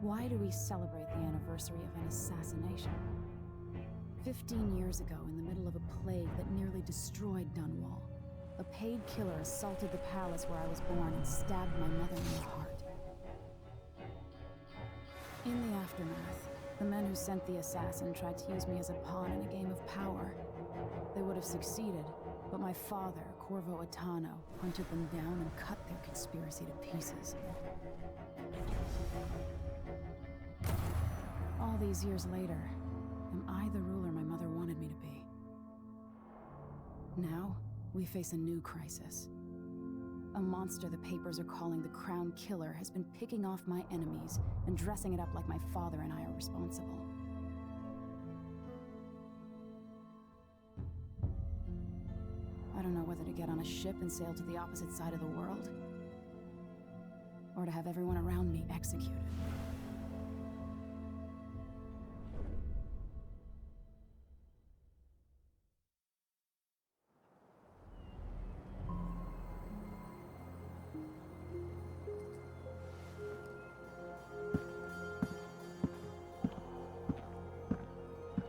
Why do we celebrate the anniversary of an assassination? 15 years ago, in the middle of a plague that nearly destroyed Dunwall, a paid killer assaulted the palace where I was born and stabbed my mother in the heart. In the aftermath, the men who sent the assassin tried to use me as a pawn in a game of power. They would have succeeded, but my father, Corvo Attano, hunted them down and cut their conspiracy to pieces. All these years later, am I the ruler my mother wanted me to be? Now, we face a new crisis. A monster the papers are calling the Crown Killer has been picking off my enemies and dressing it up like my father and I are responsible. I don't know whether to get on a ship and sail to the opposite side of the world, or to have everyone around me executed.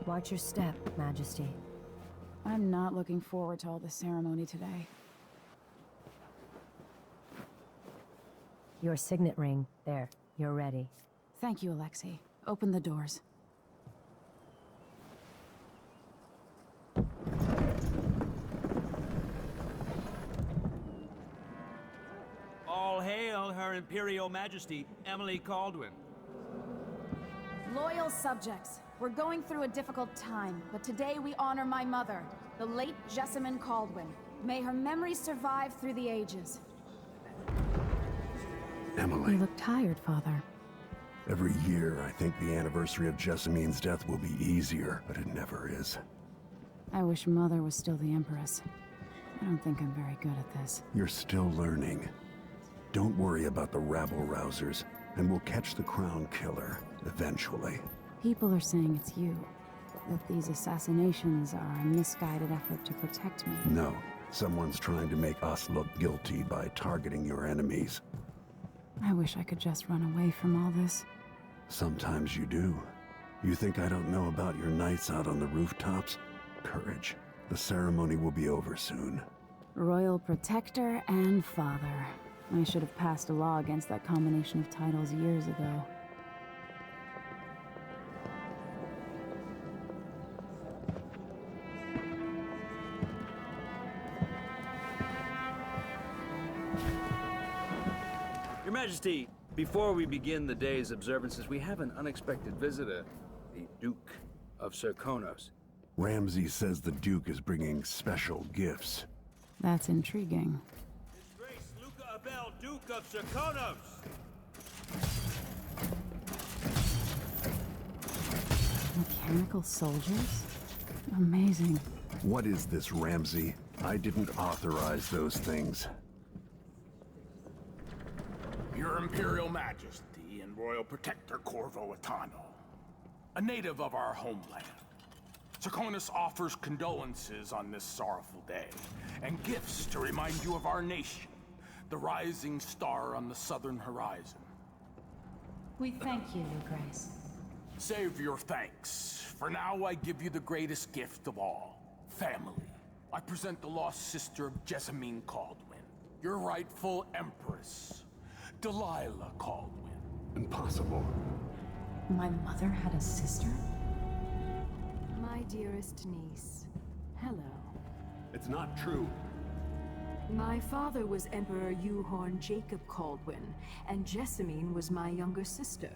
Watch your step, Majesty. I'm not looking forward to all the ceremony today. Your signet ring. There, you're ready. Thank you, Alexei. Open the doors. All hail Her Imperial Majesty, Emily Caldwin. Loyal subjects, we're going through a difficult time, but today we honor my mother, the late Jessamine Caldwin. May her memory survive through the ages. Emily. You look tired, Father. Every year, I think the anniversary of Jessamine's death will be easier, but it never is. I wish Mother was still the Empress. I don't think I'm very good at this. You're still learning. Don't worry about the rabble-rousers, and we'll catch the Crown Killer, eventually. People are saying it's you. That these assassinations are a misguided effort to protect me. No, someone's trying to make us look guilty by targeting your enemies. I wish I could just run away from all this. Sometimes you do. You think I don't know about your nights out on the rooftops? Courage. The ceremony will be over soon. Royal Protector and Father. I should have passed a law against that combination of titles years ago. Your Majesty, before we begin the day's observances, we have an unexpected visitor, the Duke of Serkonos. Ramsay says the Duke is bringing special gifts. That's intriguing. His Grace Luca Abel, Duke of Serkonos! Mechanical soldiers? Amazing. What is this, Ramsay? I didn't authorize those things. Your Imperial Majesty and Royal Protector Corvo Attano, a native of our homeland. Serkonos offers condolences on this sorrowful day, and gifts to remind you of our nation, the rising star on the southern horizon. We thank you, Your Grace. Save your thanks. For now, I give you the greatest gift of all, family. I present the lost sister of Jessamine Caldwin, your rightful Empress, Delilah Caldwin. Impossible. My mother had a sister? My dearest niece, hello. It's not true. My father was Emperor Euhorn Jacob Caldwin, and Jessamine was my younger sister.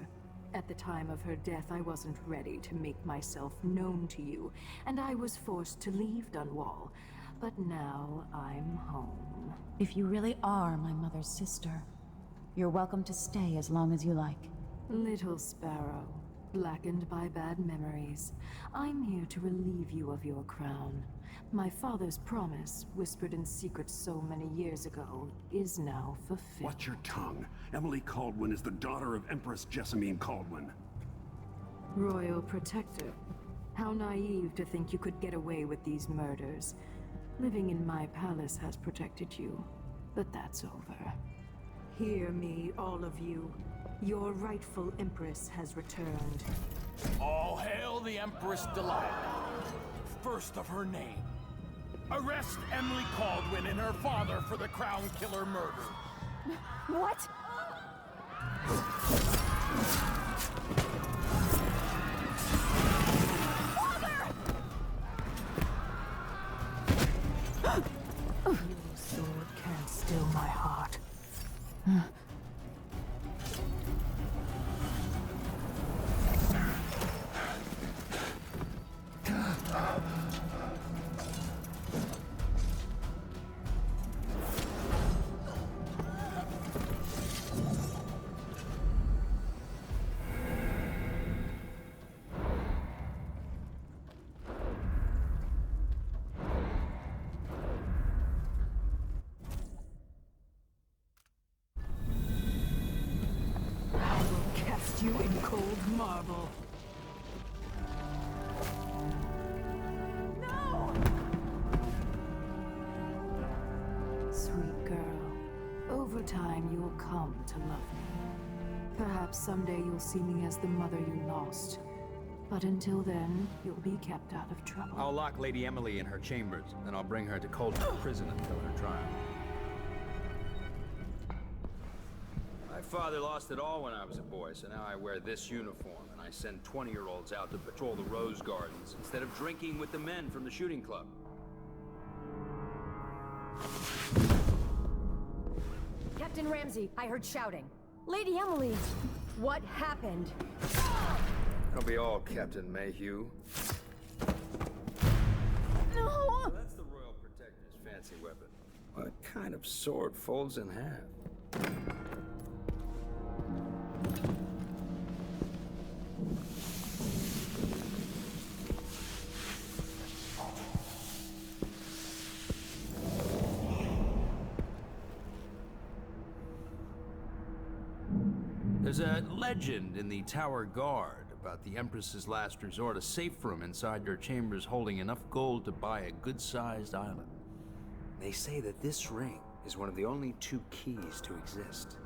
At the time of her death, I wasn't ready to make myself known to you, and I was forced to leave Dunwall. But now I'm home. If you really are my mother's sister, you're welcome to stay as long as you like. Little sparrow, blackened by bad memories, I'm here to relieve you of your crown. My father's promise, whispered in secret so many years ago, is now fulfilled. Watch your tongue. Emily Caldwin is the daughter of Empress Jessamine Caldwin. Royal Protector, how naive to think you could get away with these murders. Living in my palace has protected you, but that's over. Hear me, all of you. Your rightful Empress has returned. All hail the Empress Delilah, first of her name. Arrest Emily Caldwin and her father for the Crown Killer murder. What? Your sword can't still my heart. You in cold marble. No! Sweet girl, over time you'll come to love me. Perhaps someday you'll see me as the mother you lost. But until then, you'll be kept out of trouble. I'll lock Lady Emily in her chambers, then I'll bring her to Coldwood Prison until her trial. My father lost it all when I was a boy, so now I wear this uniform, and I send 20-year-olds out to patrol the rose gardens instead of drinking with the men from the shooting club. Captain Ramsey, I heard shouting. Lady Emily, what happened? That'll be all, Captain Mayhew. No! Well, that's the Royal Protector's fancy weapon. What kind of sword folds in half? There's a legend in the Tower Guard about the Empress's last resort, a safe room inside your chambers holding enough gold to buy a good-sized island. They say that this ring is one of the only 2 keys to exist.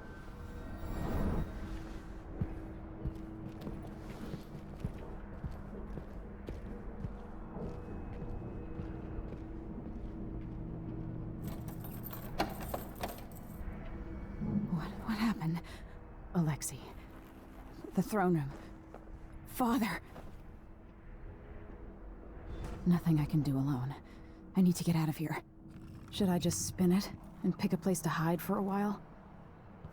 What happened? Alexei. The throne room. Father. Nothing I can do alone. I need to get out of here. Should I just spin it and pick a place to hide for a while?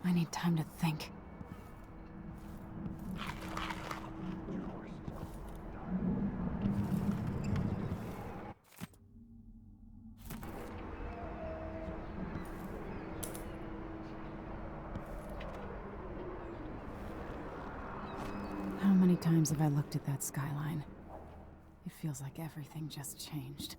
I need time to think. How many times have I looked at that skyline? It feels like everything just changed.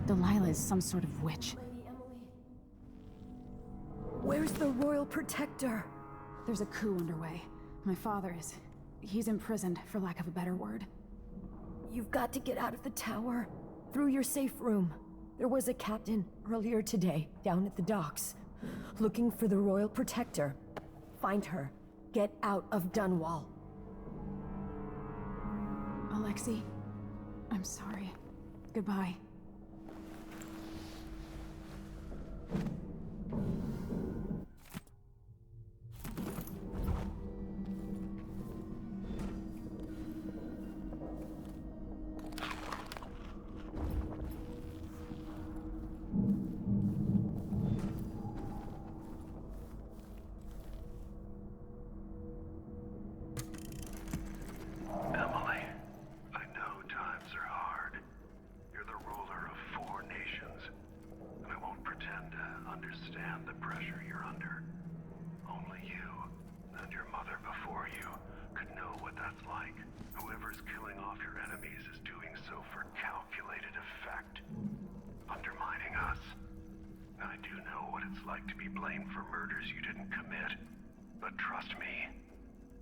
Delilah is some sort of witch. Lady Emily. Where's the Royal Protector? There's a coup underway. My father is... he's imprisoned, for lack of a better word. You've got to get out of the tower. Through your safe room. There was a captain earlier today, down at the docks. Looking for the Royal Protector. Find her. Get out of Dunwall. Alexei, I'm sorry. Goodbye. Emily, I know times are hard. You're the ruler of 4 nations, and I won't pretend to understand the pressure you're under. Only you, and your mother before you, could know what that's like. Whoever's killing off your enemies is doing so for calculated effect, undermining us. I do know what it's like to be blamed for murders you didn't commit, but trust me,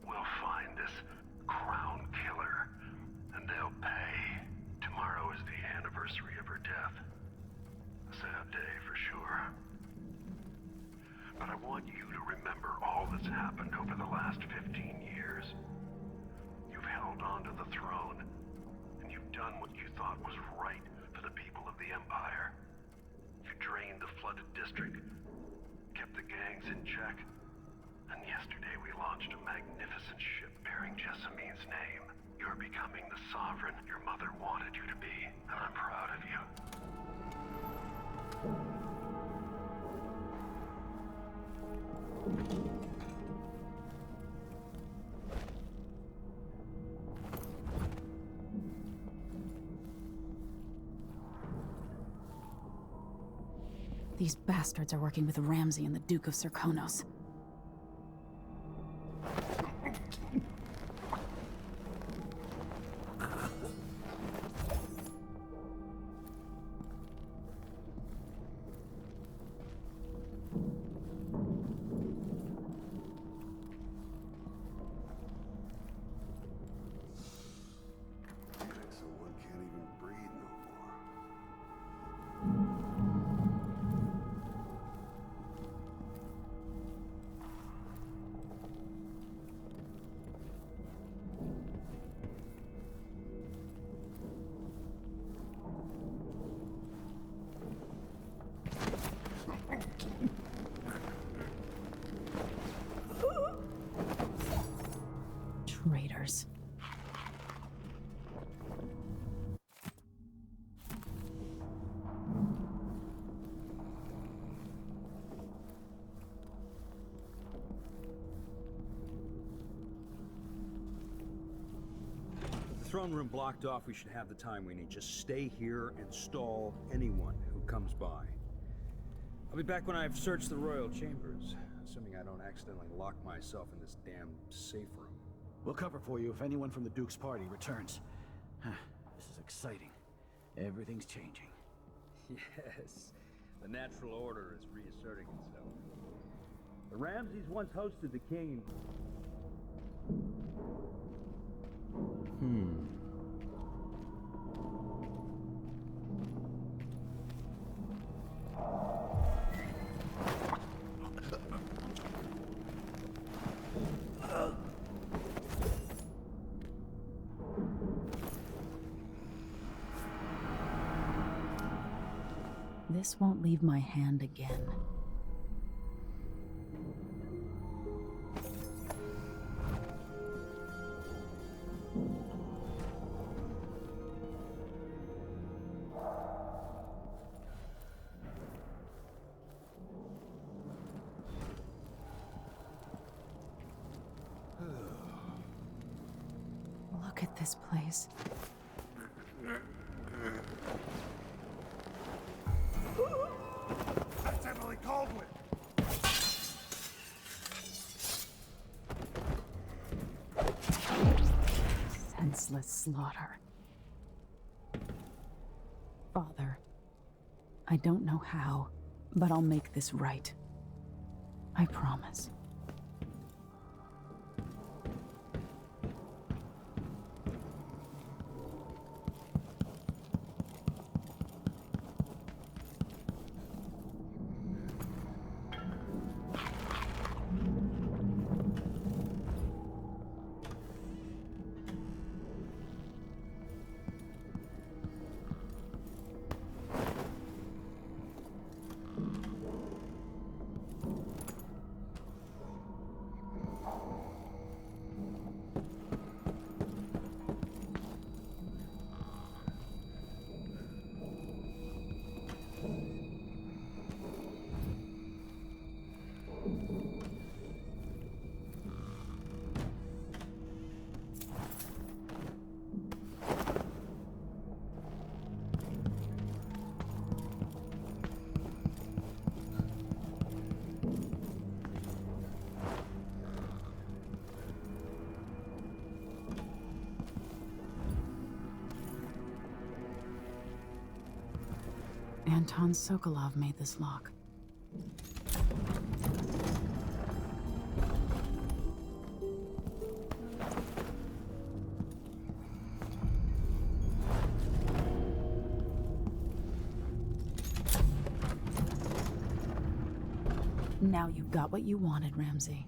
we'll find this Crown Killer, and they'll pay Tomorrow is the anniversary of her death. A sad day for sure. But I want you to remember all that's happened over the last 15 years. You've held on to the throne, and you've done what you thought was right for the people of the Empire. You drained the flooded district, kept the gangs in check, and yesterday we launched a magnificent ship bearing Jessamine's name. You're becoming the sovereign your mother wanted you to be, and I'm proud of you. These bastards are working with Ramsay and the Duke of Serkonos. So one can't even breathe no more. Traitors. With the throne room blocked off, we should have the time we need. Just stay here and stall anyone who comes by. I'll be back when I've searched the royal chambers, assuming I don't accidentally lock myself in this damn safe room. We'll cover for you if anyone from the Duke's party returns. This is exciting. Everything's changing. Yes, the natural order is reasserting itself. The Ramses once hosted the king. This won't leave my hand again. Look at this place. That's Emily Caldwell! Senseless slaughter. Father, I don't know how, but I'll make this right. I promise. Anton Sokolov made this lock. Now you've got what you wanted, Ramsay.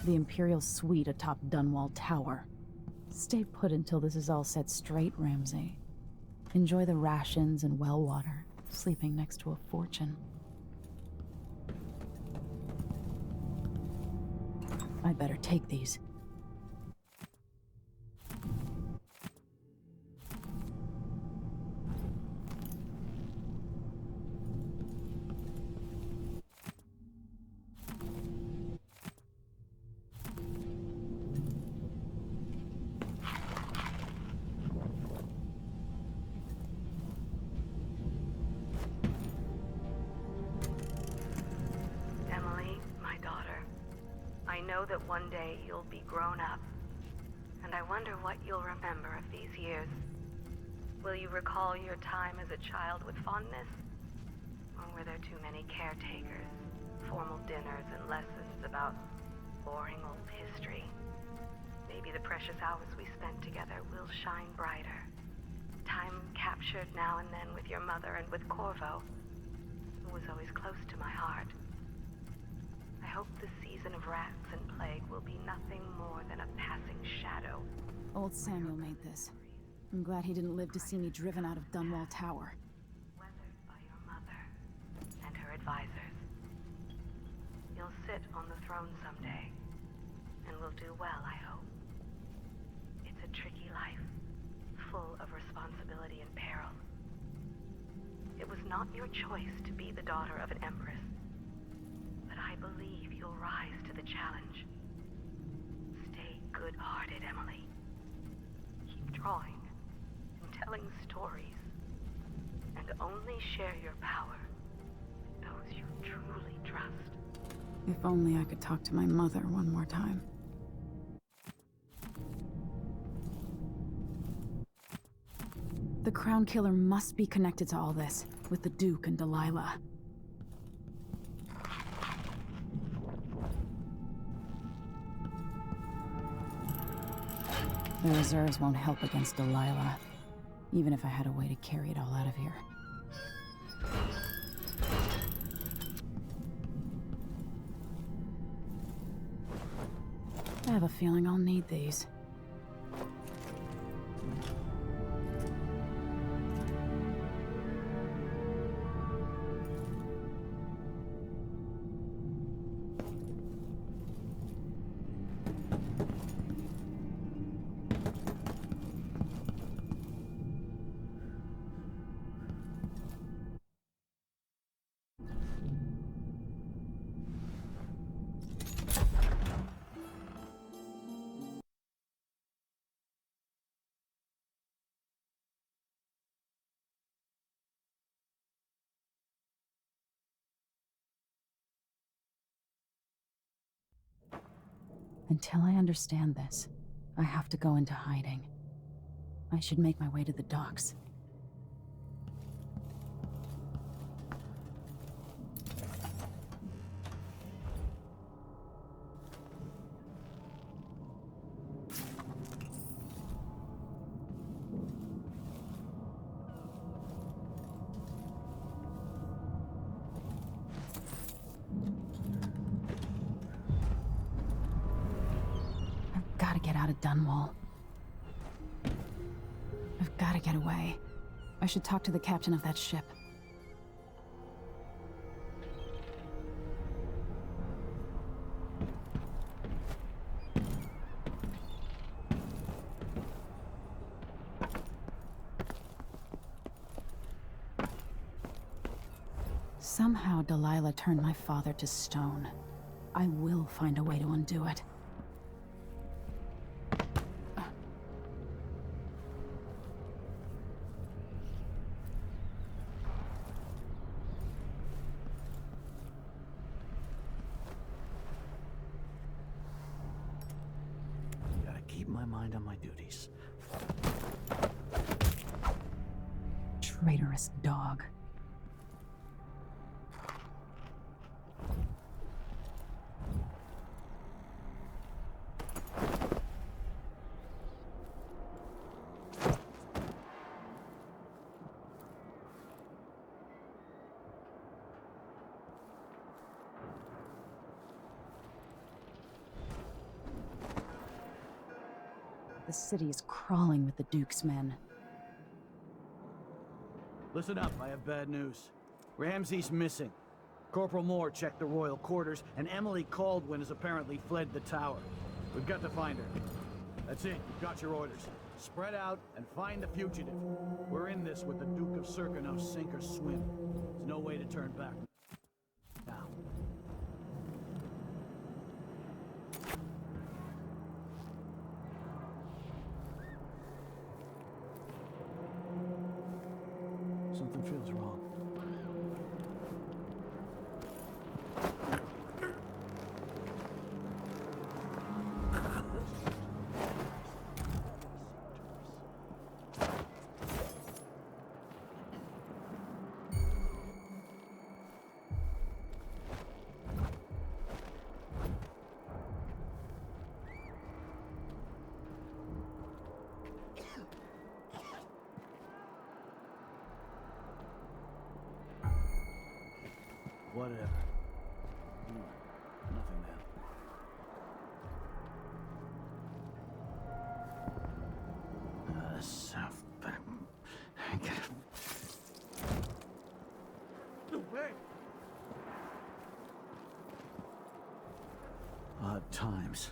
The Imperial suite atop Dunwall Tower. Stay put until this is all set straight, Ramsay. Enjoy the rations and well water, sleeping next to a fortune. I'd better take these. I know that one day you'll be grown up, and I wonder what you'll remember of these years. Will you recall your time as a child with fondness? Or were there too many caretakers, formal dinners, and lessons about boring old history? Maybe the precious hours we spent together will shine brighter. Time captured now and then with your mother and with Corvo, who was always close to my heart. I hope the season of rats and plague will be nothing more than a passing shadow. Old Samuel made this. I'm glad he didn't live to see me driven out of Dunwall Tower. Weathered by your mother and her advisors. You'll sit on the throne someday, and will do well, I hope. It's a tricky life, full of responsibility and peril. It was not your choice to be the daughter of an empress, but I believe you'll rise to the challenge. Stay good-hearted, Emily. Keep drawing and telling stories, and only share your power with those you truly trust. If only I could talk to my mother one more time. The Crown Killer must be connected to all this, with the Duke and Delilah. The reserves won't help against Delilah, even if I had a way to carry it all out of here. I have a feeling I'll need these. Until I understand this, I have to go into hiding. I should make my way to the docks. Gotta get out of Dunwall. I've gotta get away. I should talk to the captain of that ship. Somehow Delilah turned my father to stone. I will find a way to undo it. Keep my mind on my duties. Traitorous dog. the city is crawling with the Duke's men. Listen up, I have bad news. Ramsey's missing. Corporal Moore checked the royal quarters, and Emily Caldwin has apparently fled the tower. We've got to find her. That's it, you've got your orders. Spread out and find the fugitive. We're in this with the Duke of Circano, sink or swim. There's no way to turn back. Now. Something feels wrong. Whatever. Nothing there. South back. Wait! Odd times.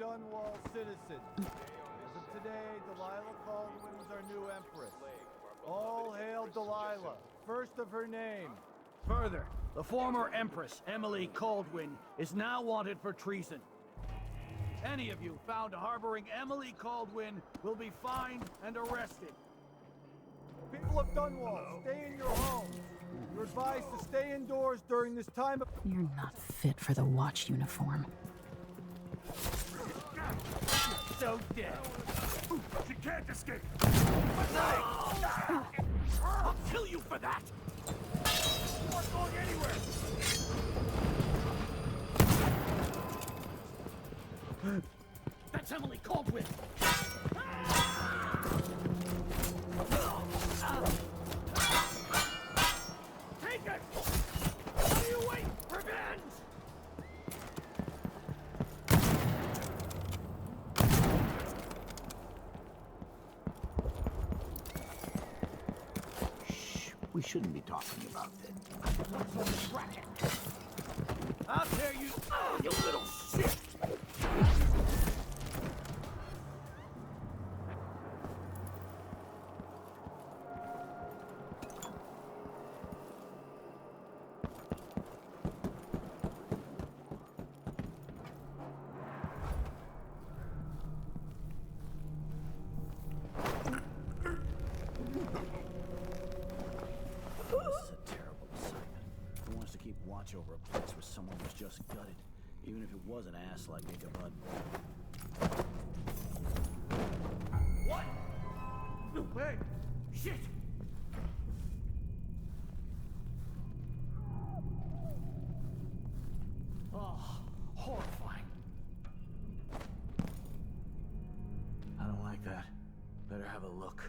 Dunwall citizens. As of today, Delilah Caldwin is our new empress. All hail Delilah, first of her name. Further, the former empress, Emily Caldwin, is now wanted for treason. Any of you found harboring Emily Caldwin will be fined and arrested. People of Dunwall, stay in your homes. You're advised to stay indoors during this time of... You're not fit for the watch uniform. So dead. She can't escape! I'll kill you for that! You aren't going anywhere! That's Emily Caldwin! Take it! What do you wait? Revenge! we shouldn't be talking about it. I'll tear you... Oh, you little shit! Watch over a place where someone was just gutted, even if it was an ass like Ichabod. What? Hey! Shit! Oh, horrifying. I don't like that. Better have a look.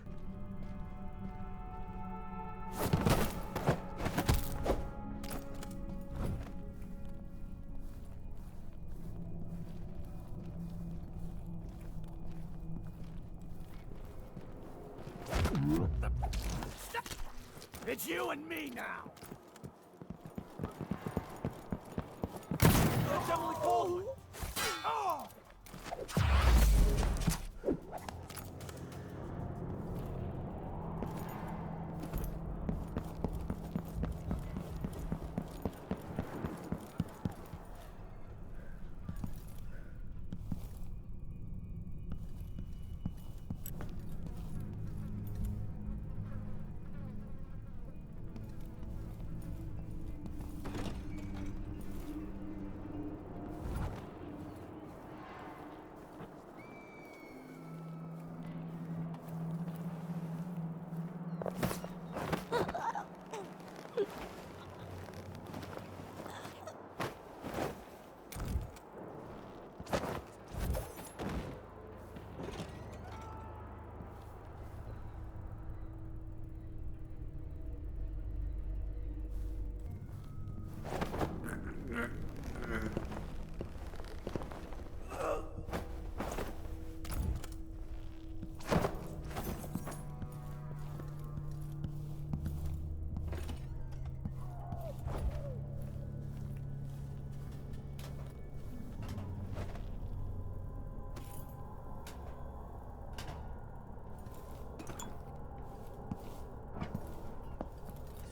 It's you and me now! That's Emily Baldwin! Oh!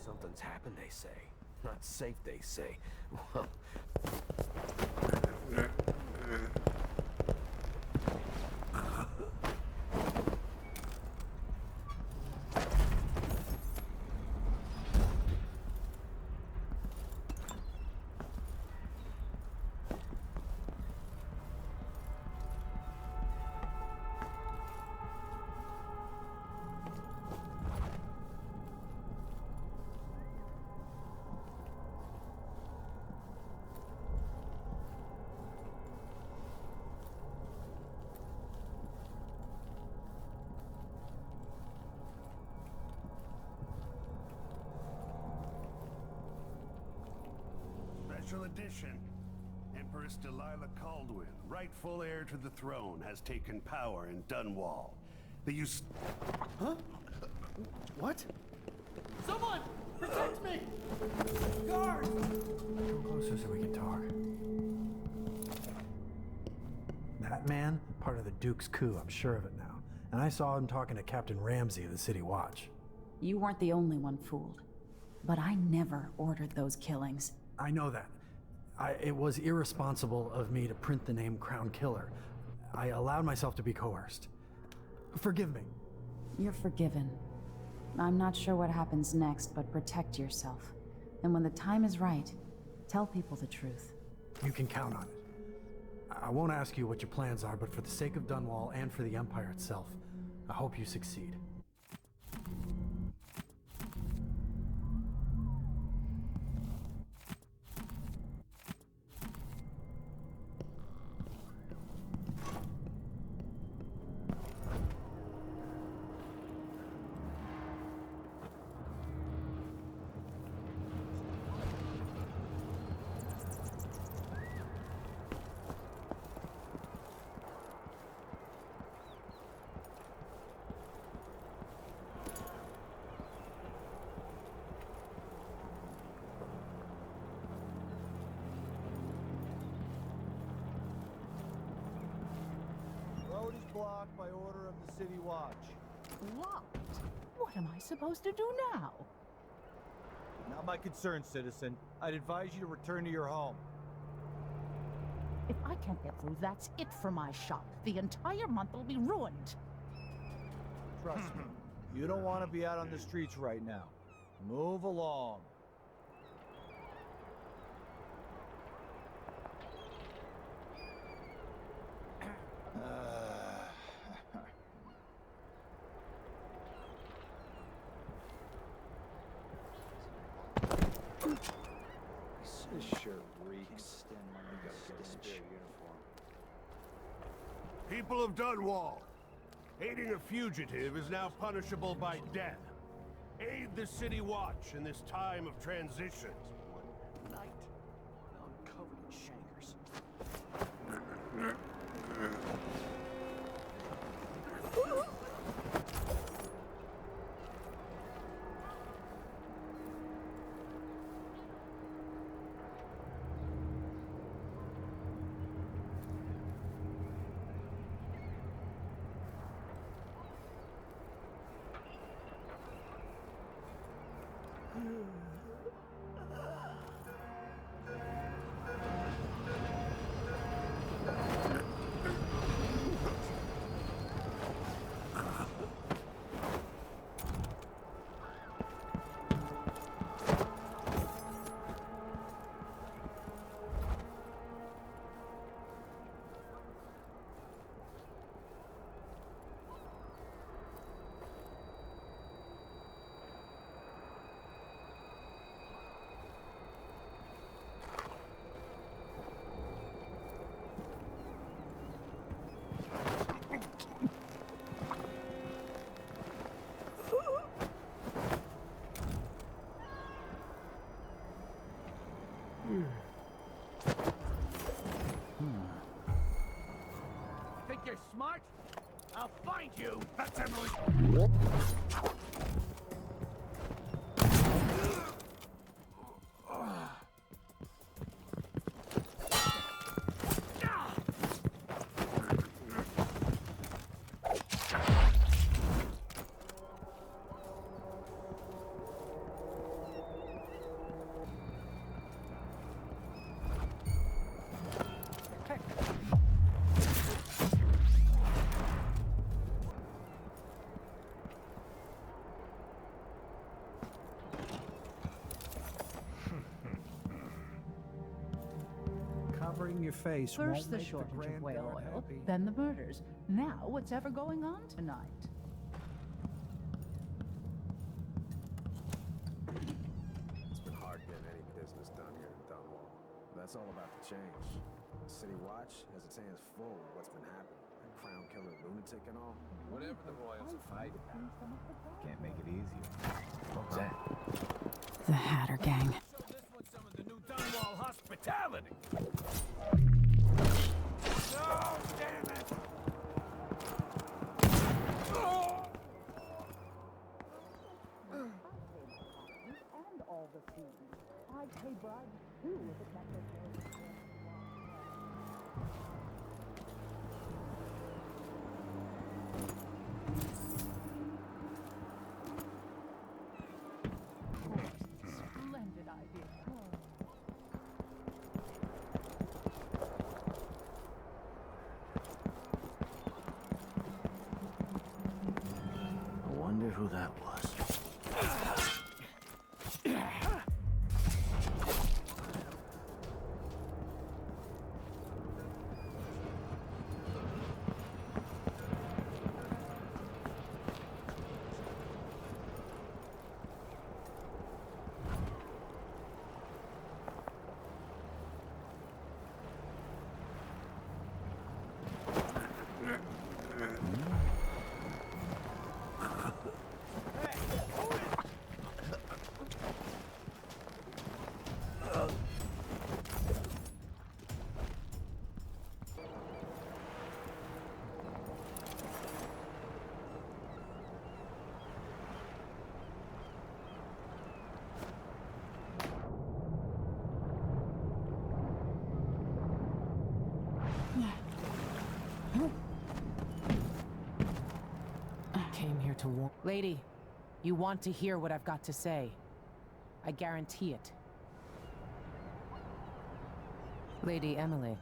Something's happened, they say. Not safe, they say. Well... Special edition. Empress Delilah Caldwin, rightful heir to the throne, has taken power in Dunwall. Huh? What? Someone! Protect me! Guard! Come closer so we can talk. That man, part of the Duke's coup, I'm sure of it now. And I saw him talking to Captain Ramsey of the City Watch. You weren't the only one fooled. But I never ordered those killings. I know that. It was irresponsible of me to print the name Crown Killer. I allowed myself to be coerced. Forgive me. You're forgiven. I'm not sure what happens next, but protect yourself. And when the time is right, tell people the truth. You can count on it. I won't ask you what your plans are, but for the sake of Dunwall and for the Empire itself, I hope you succeed. is blocked by order of the City Watch. Locked? What am I supposed to do now? Not my concern, citizen. I'd advise you to return to your home. If I can't get through, that's it for my shop. The entire month will be ruined. Trust me, you don't want to be out on the streets right now. Move along. This sure reeks. You gotta get a spare uniform. People of Dunwall, aiding a fugitive is now punishable by death. Aid the City Watch in this time of transition. Night. I'm covered in shankers. Think you're smart? I'll find you! That's Emily! Covering your face First won't the make shortage of Grand whale Guard oil, happy. then the murders. Now what's ever going on tonight? It's been hard getting any business done here in Dunwall. That's all about to change. The City Watch has its hands full with what's been happening. That crown killer lunatic and all. Whatever the Royals are fighting now. Can't make it easier. What's that? The Hatter Gang. Show this one some of the new Dunwall hospitality! No, damn it! And all the fees. I'd pay bribes too if it meant that splendid idea. I wonder who that was. to warn... Lady, you want to hear what I've got to say. I guarantee it. Lady Emily,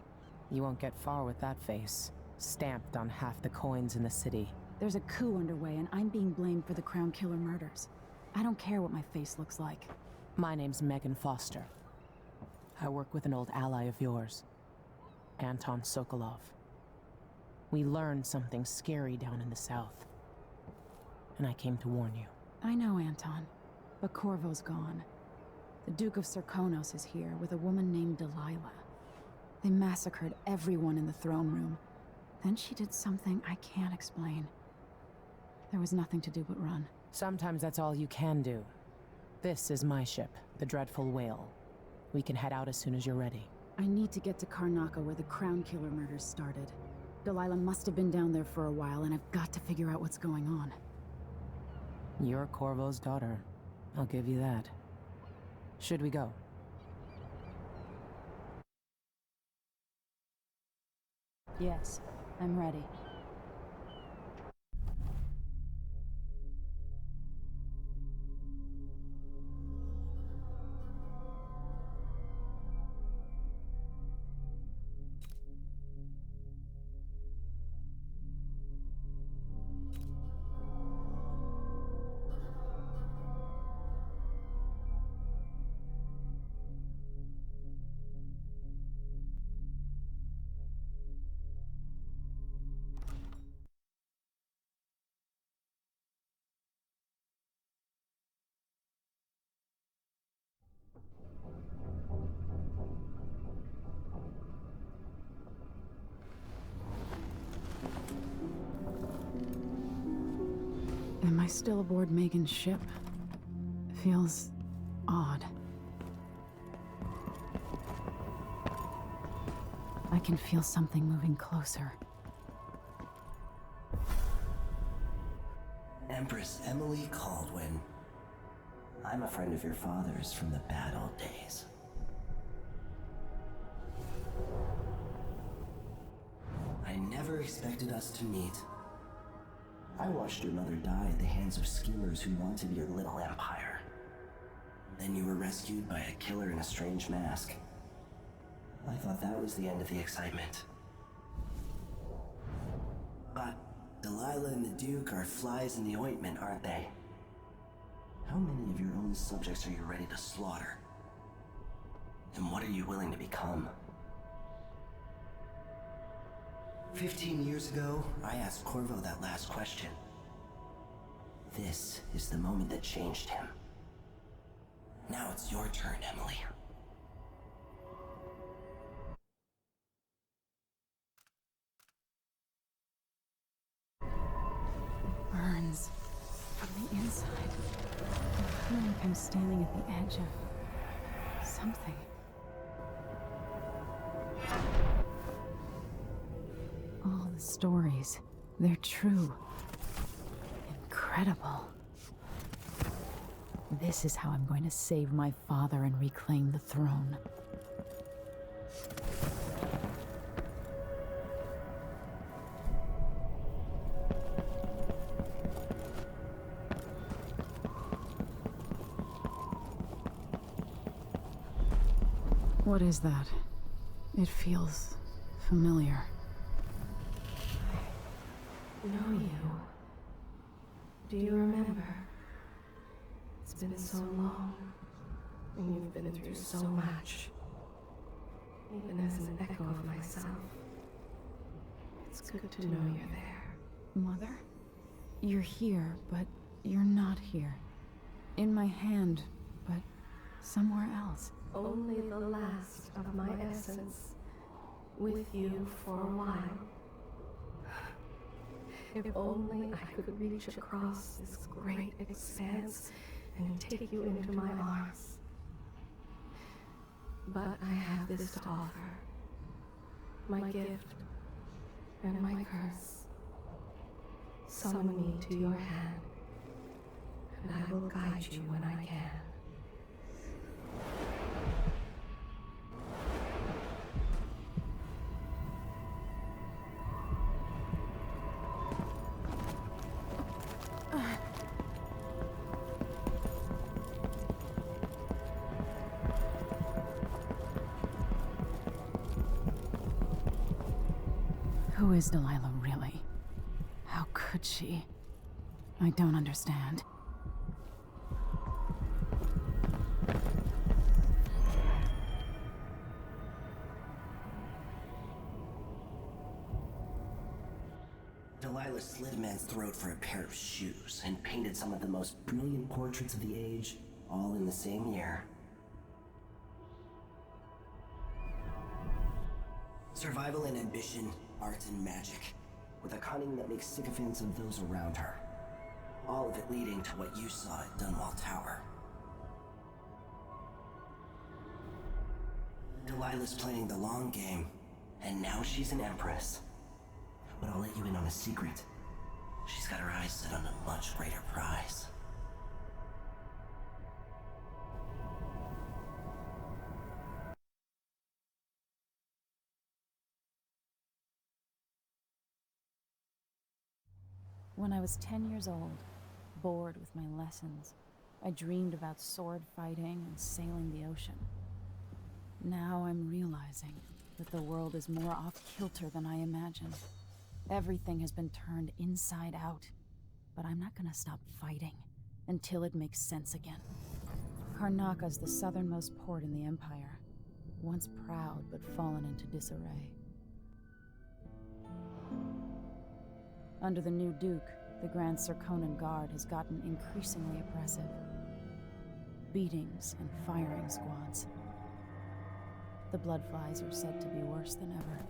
you won't get far with that face. Stamped on half the coins in the city. There's a coup underway, and I'm being blamed for the Crown Killer murders. I don't care what my face looks like. My name's Megan Foster. I work with an old ally of yours, Anton Sokolov. We learned something scary down in the south, and I came to warn you. I know, Anton, but Corvo's gone. The Duke of Serkonos is here with a woman named Delilah. They massacred everyone in the throne room. Then she did something I can't explain. There was nothing to do but run. Sometimes that's all you can do. This is my ship, the Dreadful Whale. We can head out as soon as you're ready. I need to get to Karnaca where the Crown Killer murders started. Delilah must have been down there for a while, and I've got to figure out what's going on. You're Corvo's daughter. I'll give you that. Should we go? Yes, I'm ready. Am I still aboard Megan's ship? Feels odd. I can feel something moving closer. Empress Emily Caldwin. I'm a friend of your father's from the bad old days. I never expected us to meet. I watched your mother die at the hands of schemers who wanted your little empire. Then you were rescued by a killer in a strange mask. I thought that was the end of the excitement. But Delilah and the Duke are flies in the ointment, aren't they? How many of your own subjects are you ready to slaughter? And what are you willing to become? 15 years ago, I asked Corvo that last question. This is the moment that changed him. Now it's your turn, Emily. It burns from the inside. I feel like I'm standing at the edge of something. All the stories, they're true. Incredible. This is how I'm going to save my father and reclaim the throne. What is that? It feels familiar. Know you. Do you remember? It's been so long, and you've been through so much. Even as an echo of myself, it's good to know you're there. Mother? You're here, but you're not here. In my hand, but somewhere else. Only the last of my essence, with you for a while. If only I could reach across this great expanse and take you into my arms. But I have this to offer. My gift and my curse. Summon me to your hand, and I will guide you when I can. Who is Delilah really? How could she? I don't understand. Delilah slit a man's throat for a pair of shoes and painted some of the most brilliant portraits of the age, all in the same year. Survival and ambition, art and magic, with a cunning that makes sycophants of those around her. All of it leading to what you saw at Dunwall Tower. Delilah's playing the long game, and now she's an empress. But I'll let you in on a secret. She's got her eyes set on a much greater prize. When I was 10 years old, bored with my lessons, I dreamed about sword fighting and sailing the ocean. Now I'm realizing that the world is more off-kilter than I imagined. Everything has been turned inside out, but I'm not gonna stop fighting until it makes sense again. Karnaka's the southernmost port in the Empire, once proud but fallen into disarray. Under the new Duke, the Grand Serkonan Guard has gotten increasingly oppressive. Beatings and firing squads. The Bloodflies are said to be worse than ever.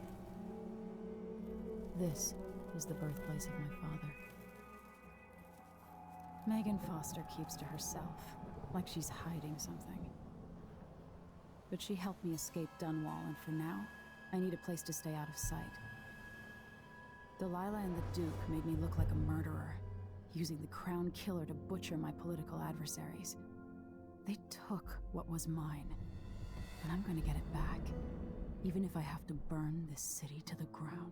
This is the birthplace of my father. Megan Foster keeps to herself, like she's hiding something. But she helped me escape Dunwall, and for now, I need a place to stay out of sight. Delilah and the Duke made me look like a murderer, using the Crown Killer to butcher my political adversaries. They took what was mine, and I'm gonna get it back, even if I have to burn this city to the ground.